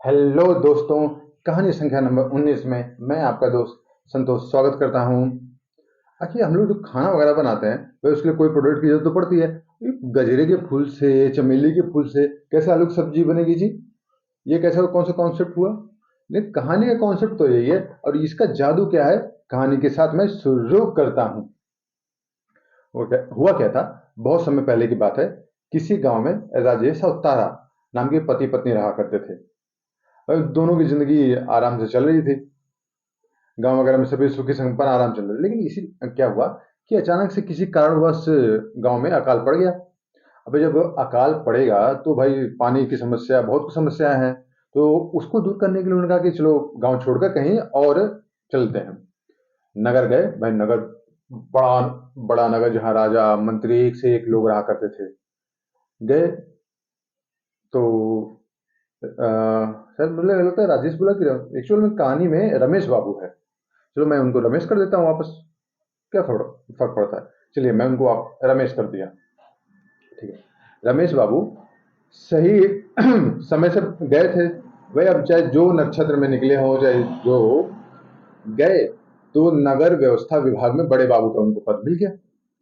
Hello दोस्तों। कहानी संख्या नंबर 19 में मैं आपका दोस्त संतोष स्वागत करता हूँ। आखिर हम लोग जो खाना वगैरह बनाते हैं वह उसके लिए कोई प्रोडक्ट की जरूरत तो पड़ती है। ये गजरे के फूल से, चमेली के फूल से कैसे आलू की सब्जी बनेगी जी? ये कैसा कौन सा कॉन्सेप्ट हुआ? नहीं, कहानी का कॉन्सेप्ट तो यही है और इसका जादू क्या है, कहानी के साथ मैं शुरू करता हूँ। हुआ क्या था, बहुत समय पहले की बात है। किसी गांव में राजेश और तारा नाम के पति पत्नी रहा करते थे और दोनों की जिंदगी आराम से चल रही थी। गांव वगैरह में सभी सुखी संपन्न आराम चल रहा है, लेकिन इसी क्या हुआ कि अचानक से किसी कारणवश गांव में अकाल पड़ गया। अबे जब अकाल पड़ेगा तो भाई पानी की समस्या, बहुत कुछ समस्याएं हैं। तो उसको दूर करने के लिए उन्होंने कहा कि चलो गांव छोड़कर कहीं और चलते हैं। नगर गए भाई, नगर बड़ा बड़ा नगर जहाँ राजा मंत्री एक से एक लोग रहा करते थे। गए तो सर मुझे लगता है राजेश बोला कि एक्चुअल में कहानी में रमेश बाबू है। चलो मैं उनको रमेश कर देता हूँ वापस, क्या फर्क फर्क पड़ता है। चलिए मैं उनको आप रमेश कर दिया। ठीक है, रमेश बाबू सही समय से गए थे। भाई अब चाहे जो नक्षत्र में निकले हों, चाहे जो गए, तो नगर व्यवस्था विभाग में बड़े बाबू का उनको पद मिल गया।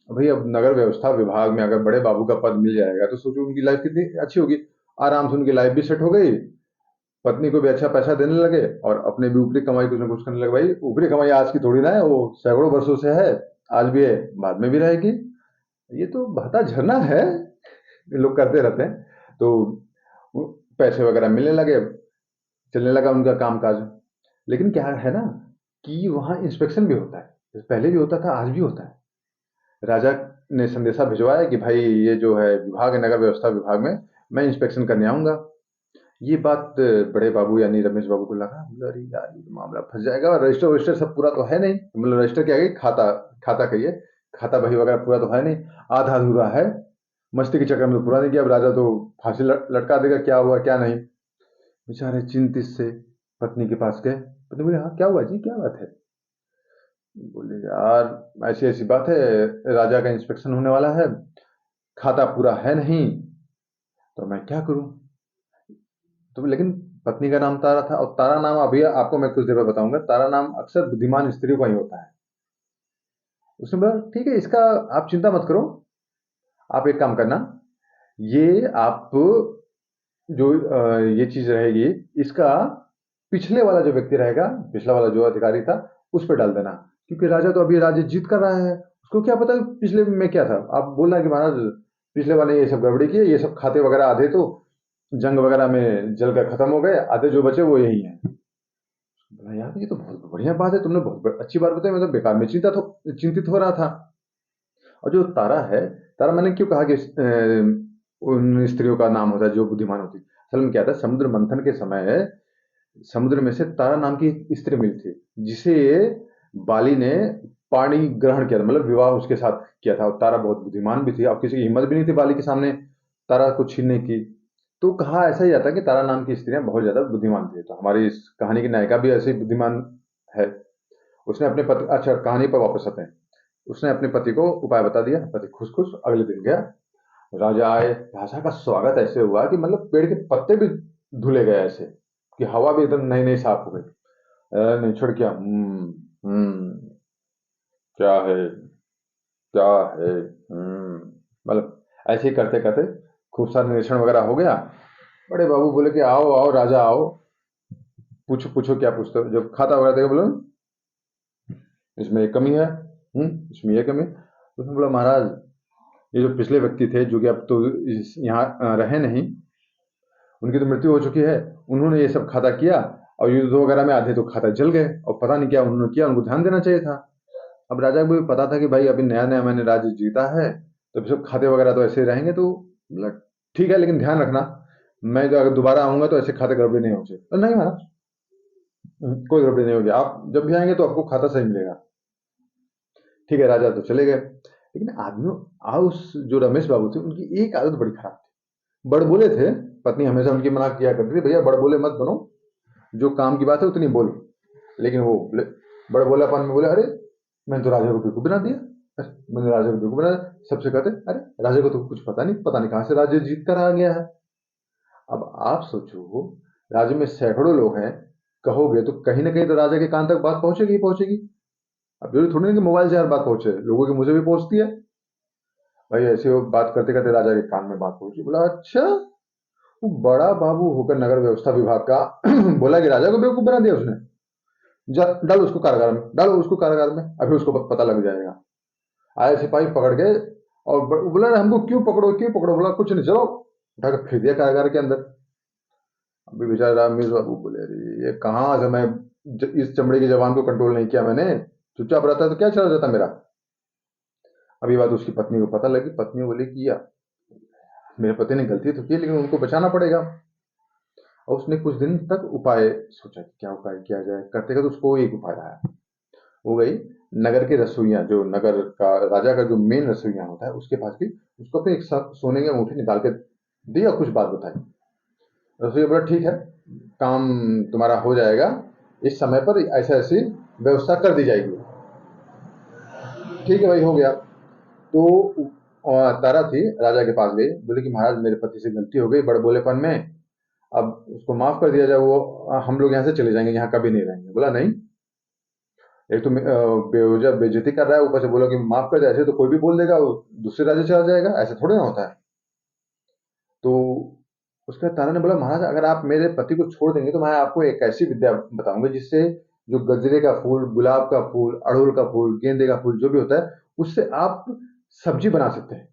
भाई अब नगर व्यवस्था विभाग में अगर बड़े बाबू का पद मिल जाएगा तो सोचो उनकी लाइफ कितनी अच्छी होगी। आराम से उनकी लाइफ भी सेट हो गई, पत्नी को भी अच्छा पैसा देने लगे और अपने भी ऊपरी कमाई कुछ ना कुछ करने लगे। भाई ऊपरी कमाई आज की थोड़ी ना है, वो सैकड़ों वर्षों से है। आज भी है, बाद में भी रहेगी। ये तो बहता झरना है, लोग करते रहते हैं। तो पैसे वगैरह मिलने लगे, चलने लगा उनका कामकाज। लेकिन क्या है ना कि वहाँ इंस्पेक्शन भी होता है, पहले भी होता था, आज भी होता है। राजा ने संदेशा भिजवाया कि भाई ये जो है विभाग है, नगर व्यवस्था विभाग में मैं इंस्पेक्शन करने आऊंगा। ये बात बड़े बाबू यानी रमेश बाबू को लगा, बोले अरे यार ये तो मामला फंस जाएगा, और रजिस्टर वजिस्टर सब पूरा तो है नहीं, मतलब रजिस्टर क्या है, खाता खाता कहिए, खाता बही वगैरह पूरा तो है नहीं, आधा अधूरा है। मस्ती के चक्कर में तो पूरा नहीं किया। अब राजा तो फांसी लटका देगा, क्या हुआ क्या नहीं। बेचारे चिंतित से पत्नी के पास गए। पत्नी बोले हाँ क्या हुआ जी, क्या बात है? बोले यार ऐसी ऐसी बात है, राजा का इंस्पेक्शन होने वाला है, खाता पूरा है नहीं, तो मैं क्या करूं? तो लेकिन पत्नी का नाम तारा था, और तारा नाम अभी आपको मैं कुछ देर में बताऊंगा। तारा नाम अक्सर बुद्धिमान स्त्रियों का ही होता है। उसने बोला ठीक है, इसका आप चिंता मत करो। आप एक काम करना, ये आप जो ये चीज रहेगी, इसका पिछले वाला जो व्यक्ति रहेगा, पिछला वाला जो अधिकारी था, उस पर डाल देना। क्योंकि राजा तो अभी राज्य जीत कर रहा है, उसको क्या पता पिछले में क्या था। आप बोलना कि महाराज पिछले वाले ये सब गड़बड़ी किए, ये सब खाते वगैरह आधे तो जंग वगैरह में जल कर खत्म हो गए, आधे जो बचे वो यही है। बोला यार ये तो बहुत बढ़िया बात है, तुमने बहुत अच्छी बात बताई, मैं तो बेकार में चिंतित हो रहा था। और जो तारा है, तारा मैंने क्यों कहा कि उन स्त्रियों का नाम होता है जो बुद्धिमान होती है। असल में क्या था, समुद्र मंथन के समय समुद्र में से तारा नाम की एक स्त्री मिली थी, जिसे बाली ने पाणी ग्रहण किया था, मतलब विवाह उसके साथ किया था। और तारा बहुत बुद्धिमान भी थी, और किसी की हिम्मत भी नहीं थी बाली के सामने तारा को छीनने की। तो कहा ऐसा ही जाता है कि तारा नाम की स्त्रियां बहुत ज्यादा बुद्धिमान थी। तो हमारी इस कहानी की नायिका भी ऐसी बुद्धिमान है। उसने अपने पति, अच्छा कहानी पर वापस आते हैं। उसने अपने पति को उपाय बता दिया, पति खुश खुश अगले दिन गया। राजा आए, राजा का स्वागत ऐसे हुआ कि मतलब पेड़ के पत्ते भी धुले गए ऐसे, कि हवा भी एकदम नई नई साफ हो गई। नहीं छोड़ क्या, क्या है, क्या है, मतलब ऐसे ही करते करते खूब सारा निरीक्षण वगैरह हो गया। बड़े बाबू बोले कि आओ आओ राजा आओ, पूछो पूछो क्या पूछते हो। जब खाता वगैरह देखा, बोलो इसमें एक कमी है, इसमें ये कमी है। तो उसने बोला महाराज ये जो पिछले व्यक्ति थे, जो कि अब तो यहाँ रहे नहीं, उनकी तो मृत्यु हो चुकी है। उन्होंने ये सब खाता किया, और युद्ध वगैरह में आधे तो खाता जल गए, और पता नहीं क्या उन्होंने किया, उनको ध्यान देना चाहिए था। अब राजा को भी पता था कि भाई अभी नया नया मैंने राज्य जीता है, तो सब खाते वगैरह तो ऐसे ही रहेंगे। तो मतलब ठीक है, लेकिन ध्यान रखना, मैं जो अगर दोबारा आऊंगा तो ऐसे खाते गड़बड़ी नहीं होगी। तो नहीं महाराज, कोई गड़बड़ी नहीं होगी, आप जब भी आएंगे तो आपको खाता सही मिलेगा। ठीक है, राजा तो चले गए। लेकिन आदमियों, उस जो रमेश बाबू थे उनकी एक आदत बड़ी खराब थी, बड़बोले थे। पत्नी हमेशा उनकी मना किया करती थी, भैया बड़बोले मत बनो, जो काम की बात है उतनी बोलो। लेकिन वो बड़बोलापन में बोले अरे मैंने तो राजा को बेवकूफ बना दिया, मैंने राजा को बेवकूफ बना दिया। सबसे कहते अरे राजा को तो कुछ पता नहीं, पता नहीं कहाँ से राज्य जीत कर आ गया है। अब आप सोचो राज्य में सैकड़ों लोग हैं, कहोगे तो कहीं ना कहीं तो राजा के कान तक बात पहुंचेगी ही पहुंचेगी। अब जरूरी थोड़ी ना कि मोबाइल से हर बात पहुंचे, लोगों के मुंह से भी पहुंचती है। भाई ऐसे वो बात करते करते राजा के कान में बात पहुंची, बोला अच्छा। वो बड़ा बाबू होकर नगर व्यवस्था विभाग का बोला कि राजा को बेवकूफ बना दिया उसने। जा डालो उसको कारागार में, डालो उसको कारागार में, अभी उसको पता लग जाएगा। आए सिपाही पकड़ के, और बोला हमको क्यों पकड़ो क्यों पकड़ो, बोला कुछ नहीं, चलो उठा के फेंक दिया कारागार के अंदर। अभी बेचारा अमीर बाबू बोले अरे ये कहाँ से मैं इस चमड़े की जबान को कंट्रोल नहीं किया मैंने, चुपचाप रहता तो क्या चला जाता मेरा। अभी बात उसकी पत्नी को पता लगी, पत्नी बोली कि या मेरे पति ने गलती तो की लेकिन उनको बचाना पड़ेगा। और उसने कुछ दिन तक उपाय सोचा कि क्या उपाय किया जाए, करते करते उसको एक उपाय आया। वो गई नगर के रसोइया, जो नगर का राजा का जो मेन रसोइया होता है उसके पास गई, उसको अपने एक सोने की अंगूठी निकाल के दी और कुछ बात बताई। रसोइया बोला ठीक है, काम तुम्हारा हो जाएगा, इस समय पर ऐसा ऐसी व्यवस्था कर दी जाएगी। ठीक है भाई, हो गया। तो तारा थी राजा के पास गई, बोले कि महाराज मेरे पति से गलती हो गई बड़े बोलेपन में, अब उसको माफ कर दिया जाए, वो हम लोग यहाँ से चले जाएंगे, यहाँ कभी नहीं रहेंगे। बोला नहीं, एक तो बेवजह बेइज्जती कर रहा है, ऊपर से बोला कि माफ कर दे, ऐसे तो कोई भी बोल देगा, वो दूसरे राज्य चला जाएगा, ऐसे थोड़ी ना होता है। तो उसके बाद तारा ने बोला महाराज अगर आप मेरे पति को छोड़ देंगे तो मैं आपको एक ऐसी विद्या बताऊंगा जिससे जो गजरे का फूल, गुलाब का फूल, अड़हुल का फूल, गेंदे का फूल जो भी होता है उससे आप सब्जी बना सकते हैं।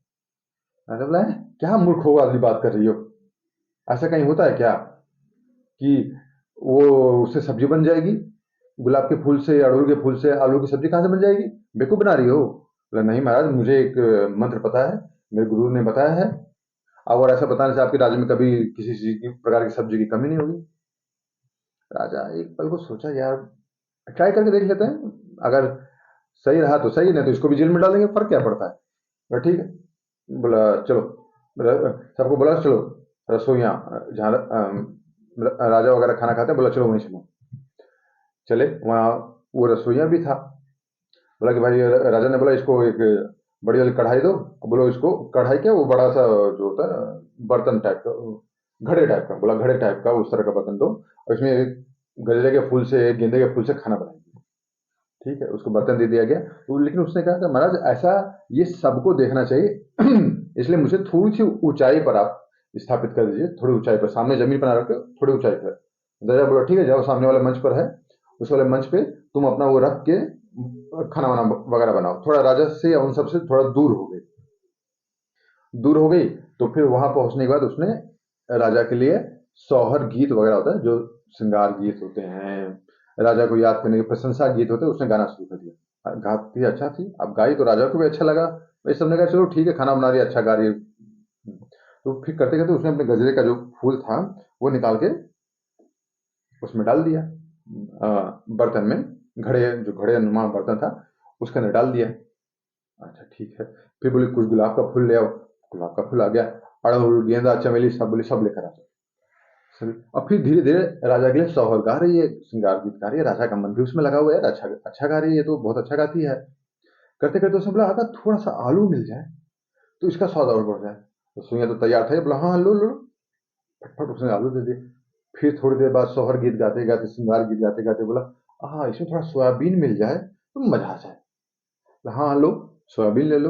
मैंने बोला "हैं? क्या मूर्ख हो वाली बात कर रही हो, ऐसा कहीं होता है क्या कि वो उससे सब्जी बन जाएगी, गुलाब के फूल से, अड़हुल के फूल से आलू की सब्जी कहाँ से बन जाएगी, बेवकूफ बना रही हो। बोला नहीं महाराज मुझे एक मंत्र पता है, मेरे गुरु ने बताया है, और ऐसा बताने से आपके राज्य में कभी किसी चीज की प्रकार की सब्जी की कमी नहीं होगी। राजा एक पल को सोचा यार ट्राई करके देख लेते हैं, अगर सही रहा तो सही, नहीं तो इसको भी जेल में डालेंगे, फर्क क्या पड़ता है। बोला ठीक है। बोला चलो, सबको बोला चलो रसोइया जहाँ राजा वगैरह खाना खाते हैं, बोला चलो वहीं चलो। चले वहाँ, वो रसोइया भी था। बोला कि भाई, राजा ने बोला इसको एक बड़ी वाली कढ़ाई दो, बोलो इसको कढ़ाई क्या, वो बड़ा सा जो होता है बर्तन टाइप का, घड़े टाइप का, बोला घड़े टाइप का उस तरह का बर्तन दो, और इसमें एक गजरे के फूल से, गेंदे के फूल से खाना बनाएंगे। ठीक है, उसको बर्तन दे दिया गया। तो लेकिन उसने कहा कि महाराज ऐसा ये सबको देखना चाहिए इसलिए मुझे थोड़ी सी ऊंचाई पर आप स्थापित कर दीजिए, थोड़ी ऊंचाई पर, सामने जमीन पर ना रख के थोड़ी ऊंचाई पर। राजा बोला ठीक है, जाओ सामने वाले मंच पर है, उस वाले मंच पे तुम अपना वो रख के खाना वाना वगैरह बनाओ। थोड़ा राजा से या उन सबसे थोड़ा दूर हो गई, दूर हो गई। तो फिर वहां पहुंचने के बाद उसने राजा के लिए सौहर गीत वगैरह होता है, जो श्रृंगार गीत होते हैं, राजा को याद करने के प्रशंसा गीत होते हैं, उसने गाना शुरू कर दिया। गाती अच्छा थी, अब गाई तो राजा को भी अच्छा लगा, भाई सबने कहा चलो ठीक है, खाना बना रही है, अच्छा गा रही है। तो फिर करते करते उसने अपने गजरे का जो फूल था वो निकाल के उसमें डाल दिया, बर्तन में, घड़े, जो घड़े नुमा बर्तन था उसके अंदर डाल दिया। अच्छा ठीक है। फिर बोले कुछ गुलाब का फूल ले आओ, गुलाब का फूल आ गया, अड़हुल, गेंदा, चमेली सब बोले सब लेकर आ जाओ। सभी, और फिर धीरे धीरे राजा के लिए सौहर गा रही है, श्रृंगार गीत गा रही है, राजा का मन भी उसमें लगा हुआ है, अच्छा अच्छा गा रही है, तो बहुत अच्छा गाती है। करते करते उसने बोला अगर थोड़ा सा आलू मिल जाए तो इसका स्वाद और बढ़ जाए। तो सुइया तो तैयार था, बोला हाँ हाँ, लो लो लो। फटफट उसने आलू दे दिए। फिर थोड़ी देर बाद सौहर गीत गाते गाते, श्रृंगार गीत गाते गाते बोला हाँ इसमें थोड़ा सोयाबीन मिल जाए तो मजा आ जाए। हाँ लो, सोयाबीन ले लो।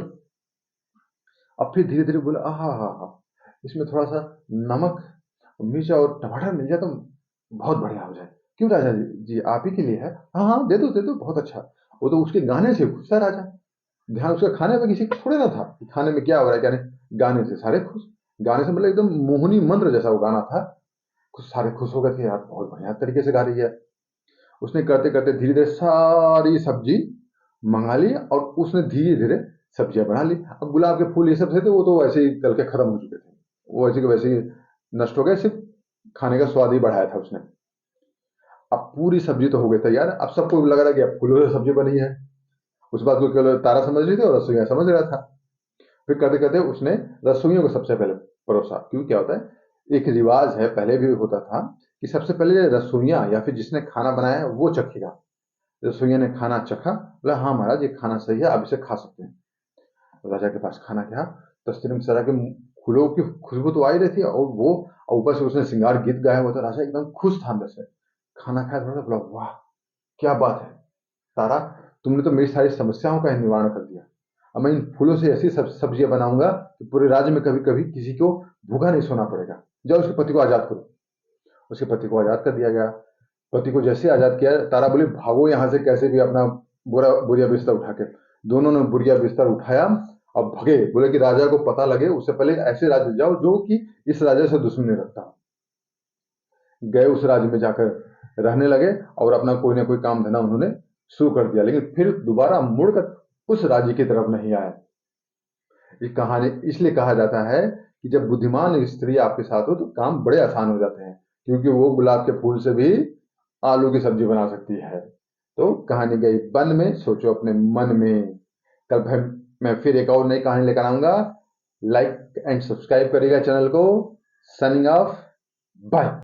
अब फिर धीरे धीरे बोला हाँ हाँ हाँ, इसमें थोड़ा सा नमक, मिर्च और टमाटर मिल जाए तो बहुत बढ़िया हो जाए। क्यों राजा जी, जी आप ही के लिए है, हाँ हाँ दे दो बहुत अच्छा। वो तो उसके गाने से खुश था राजा, ध्यान उसका खाने में किसी को थोड़े ना था कि खाने में क्या हो रहा है क्या नहीं, गाने से सारे खुश। गाने से मतलब एकदम मोहनी मंत्र जैसा वो गाना था, कुछ सारे खुश हो गए थे यार, बहुत बढ़िया तरीके से गा रही है। उसने करते करते धीरे धीरे सारी सब्जी मंगा ली, और उसने धीरे धीरे सब्जियां बना ली। अब गुलाब के फूल ये सब थे तो वो तो वैसे ही गल के खत्म हो चुके थे, वो वैसे के वैसे ही नष्ट हो गए, सिर्फ खाने का स्वाद ही बढ़ाया था उसने। अब पूरी सब्जी तो हो गई तैयार, अब सबको लग रहा है कि अब फूलों से सब्जी बनी है। उस बात को केवल तारा समझ रही थी और रसोईया समझ रहा था। फिर करते करते उसने रसोइयों को सबसे पहले परोसा, क्यों क्या होता है, एक रिवाज है पहले भी होता था कि सबसे पहले रसोइया या फिर जिसने खाना बनाया है वो चखेगा। रसोइया ने खाना चखा, बोला हाँ महाराज ये खाना सही है, आप इसे खा सकते हैं। राजा के पास खाना गया, तस्वीर में सरा के फूलों की खुशबू तो आ ही रही थी, और वो और ऊपर से उसने श्रृंगार गीत गाया हुआ था। राजा एकदम खुश था अंदर से। खाना खाया थोड़ा सा, बोला वाह क्या बात है तारा, तुमने तो मेरी सारी समस्याओं का निवारण कर दिया। अब मैं इन फूलों से ऐसी सब्जियां बनाऊंगा कि पूरे राज्य में कभी कभी किसी को भूखा नहीं सोना पड़ेगा। जाओ उसके पति को आजाद करो। उसके पति को आजाद कर दिया गया। पति को जैसे आजाद किया, तारा बोली भागो यहाँ से कैसे भी, अपना बोरिया बिस्तर उठा के। दोनों ने बोरिया बिस्तर उठाया और भगे। बोले कि राजा को पता लगे उससे पहले ऐसे राज्य जाओ जो कि इस राजा से दुश्मनी रखता हो। गए उस राज्य में जाकर रहने लगे और अपना कोई ना कोई काम धंधा उन्होंने शुरू कर दिया, लेकिन फिर दोबारा मुड़कर उस राज्य की तरफ नहीं आए। ये कहानी इसलिए कहा जाता है कि जब बुद्धिमान स्त्री आपके साथ हो तो काम बड़े आसान हो जाते हैं, क्योंकि वो गुलाब के फूल से भी आलू की सब्जी बना सकती है। तो कहानी गई वन में, सोचो अपने मन में। कल मैं फिर एक और नई कहानी लेकर आऊंगा। लाइक एंड सब्सक्राइब करिएगा चैनल को। Signing off, bye.